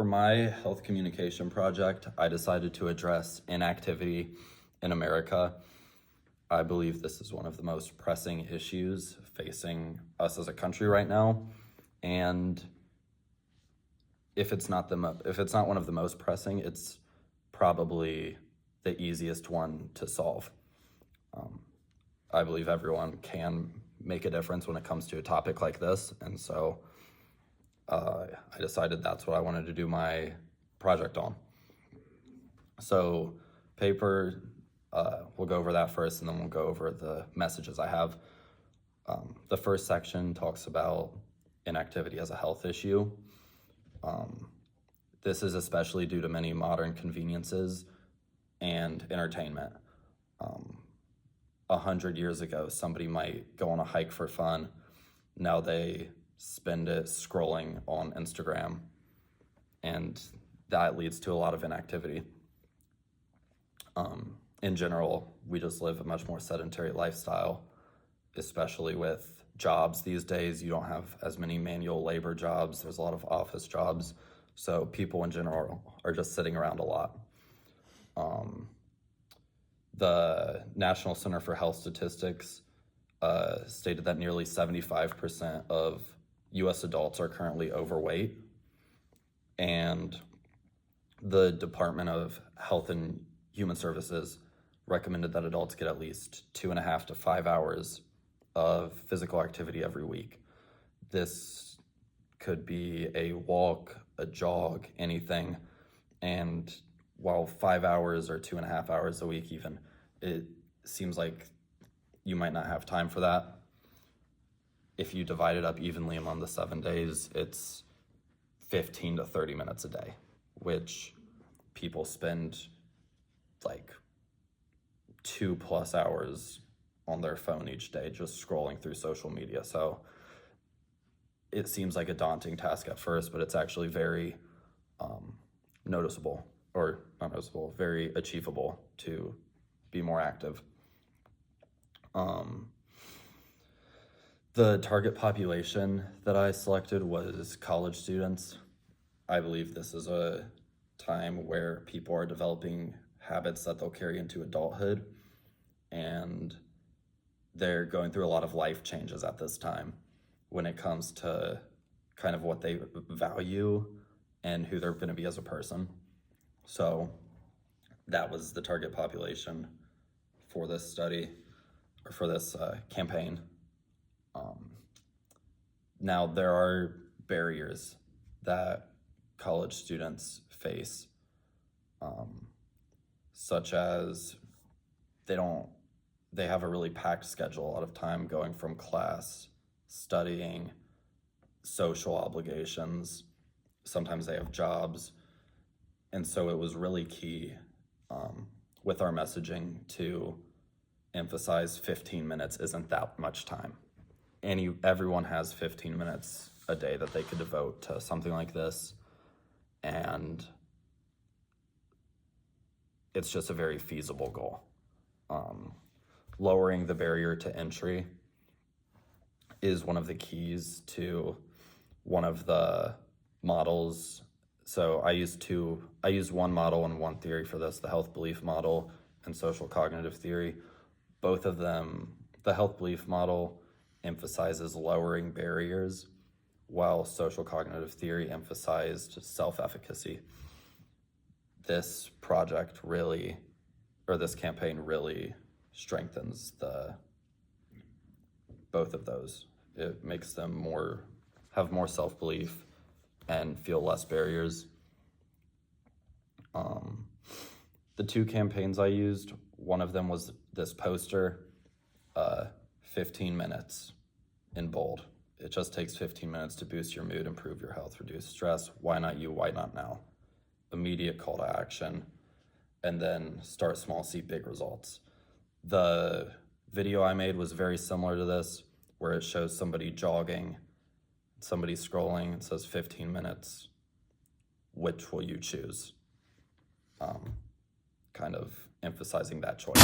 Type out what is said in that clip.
For my health communication project, I decided to address inactivity in America. I believe this is one of the most pressing issues facing us as a country right now. And if it's not one of the most pressing, it's probably the easiest one to solve. I believe everyone can make a difference when it comes to a topic like this, and so I decided that's what I wanted to do my project on. So paper, we'll go over that first, and then we'll go over the messages I have. The first section talks about inactivity as a health issue. This is especially due to many modern conveniences and entertainment. 100 years ago, somebody might go on a hike for fun. Now they spend it scrolling on Instagram, and that leads to a lot of inactivity. In general, we just live a much more sedentary lifestyle, especially with jobs these days. You don't have as many manual labor jobs. There's a lot of office jobs. So people in general are just sitting around a lot. The National Center for Health Statistics stated that nearly 75% of U.S. adults are currently overweight, and the Department of Health and Human Services recommended that adults get at least 2.5 to 5 hours of physical activity every week. This could be a walk, a jog, anything, and while 5 hours or 2.5 hours a week even, it seems like you might not have time for that. If you divide it up evenly among the 7 days, it's 15 to 30 minutes a day, which people spend like 2+ hours on their phone each day just scrolling through social media. So it seems like a daunting task at first, but it's actually very very achievable to be more active. The target population that I selected was college students. I believe this is a time where people are developing habits that they'll carry into adulthood, and they're going through a lot of life changes at this time when it comes to kind of what they value and who they're going to be as a person. So that was the target population for this study, or for this campaign. Now, there are barriers that college students face, such as they have a really packed schedule, a lot of time going from class, studying, social obligations. Sometimes they have jobs. And so it was really key with our messaging to emphasize 15 minutes isn't that much time. Everyone has 15 minutes a day that they could devote to something like this, and it's just a very feasible goal. Lowering the barrier to entry is one of the keys to one of the models. So I use one model and one theory for this, the health belief model and social cognitive theory. Both of them, the health belief model emphasizes lowering barriers, while social cognitive theory emphasized self-efficacy. This campaign really strengthens both of those. It makes them have more self-belief and feel less barriers. The two campaigns I used, one of them was this poster, 15 minutes in bold. It just takes 15 minutes to boost your mood, improve your health, reduce stress. Why not you? Why not now? Immediate call to action, and then start small, see big results. The video I made was very similar to this, where it shows somebody jogging, somebody scrolling. It says 15 minutes. Which will you choose? Kind of emphasizing that choice.